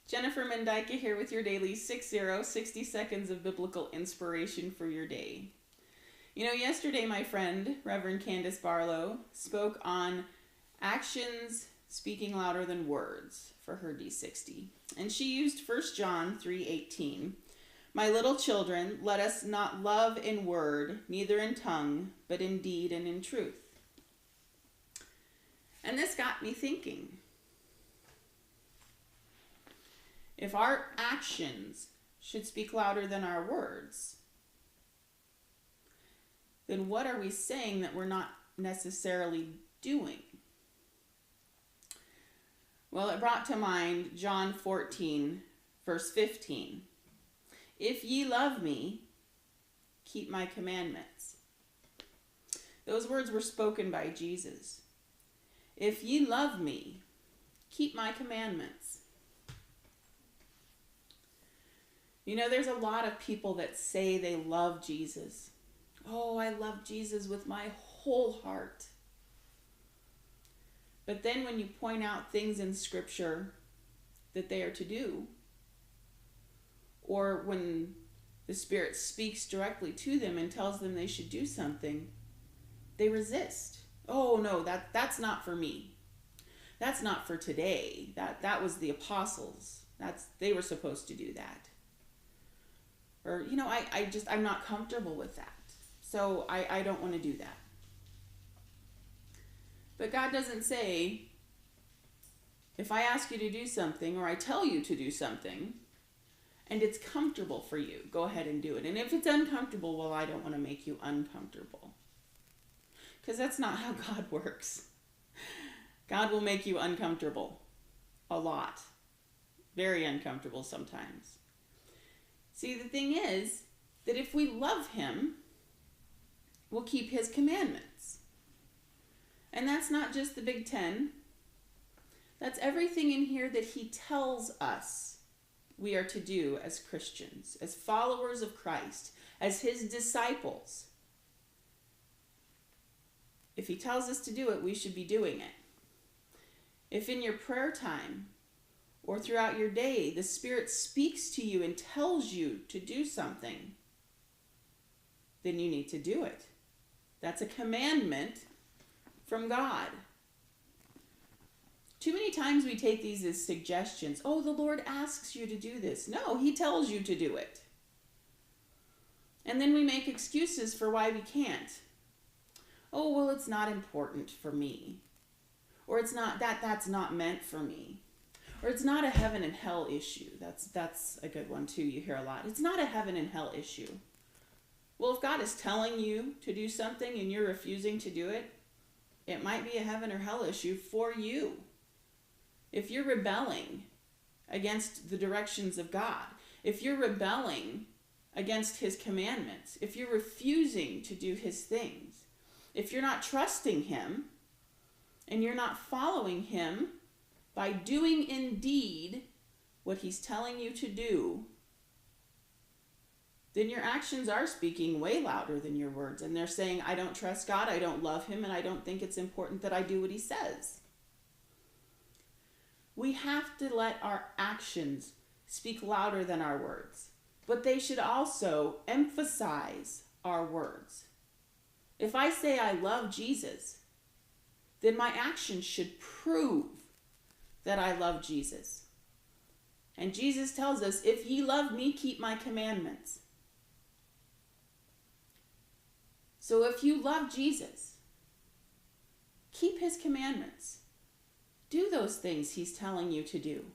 Jennifer Mendyka here with your daily 60 seconds of biblical inspiration for your day. You know, yesterday my friend, Reverend Candace Barlow, spoke on actions speaking louder than words for her D60. And she used 1 John 3:18. My little children, let us not love in word, neither in tongue, but in deed and in truth. And this got me thinking. If our actions should speak louder than our words, then what are we saying that we're not necessarily doing? Well, it brought to mind John 14, verse 15. If ye love me, keep my commandments. Those words were spoken by Jesus. If ye love me, keep my commandments. You know, there's a lot of people that say they love Jesus. Oh, I love Jesus with my whole heart. But then when you point out things in Scripture that they are to do, or when the Spirit speaks directly to them and tells them they should do something, they resist. Oh, no, that's not for me. That's not for today. That was the apostles. They were supposed to do that. Or, you know, I'm not comfortable with that. So I don't want to do that. But God doesn't say, if I ask you to do something or I tell you to do something and it's comfortable for you, go ahead and do it. And if it's uncomfortable, well, I don't want to make you uncomfortable. Because that's not how God works. God will make you uncomfortable a lot. Very uncomfortable sometimes. See, the thing is that if we love him, we'll keep his commandments. And that's not just the Big Ten. That's everything in here that he tells us we are to do as Christians, as followers of Christ, as his disciples. If he tells us to do it, we should be doing it. If in your prayer time or throughout your day, the Spirit speaks to you and tells you to do something, then you need to do it. That's a commandment from God. Too many times we take these as suggestions. Oh, the Lord asks you to do this. No, he tells you to do it. And then we make excuses for why we can't. Oh, well, it's not important for me. Or it's not that's not meant for me. Or it's not a heaven and hell issue. That's a good one too. You hear a lot. It's not a heaven and hell issue. Well, if God is telling you to do something and you're refusing to do it, it might be a heaven or hell issue for you. If you're rebelling against the directions of God, if you're rebelling against his commandments, if you're refusing to do his things, if you're not trusting him and you're not following him by doing indeed what he's telling you to do, then your actions are speaking way louder than your words. And they're saying, I don't trust God, I don't love him, and I don't think it's important that I do what he says. We have to let our actions speak louder than our words, but they should also emphasize our words. If I say I love Jesus, then my actions should prove that I love Jesus. And Jesus tells us, if ye love me, keep my commandments. So if you love Jesus, keep his commandments. Do those things he's telling you to do.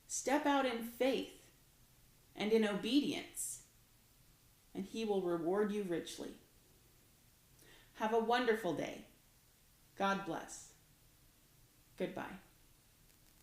Step out in faith and in obedience, and he will reward you richly. Have a wonderful day. God bless. Goodbye.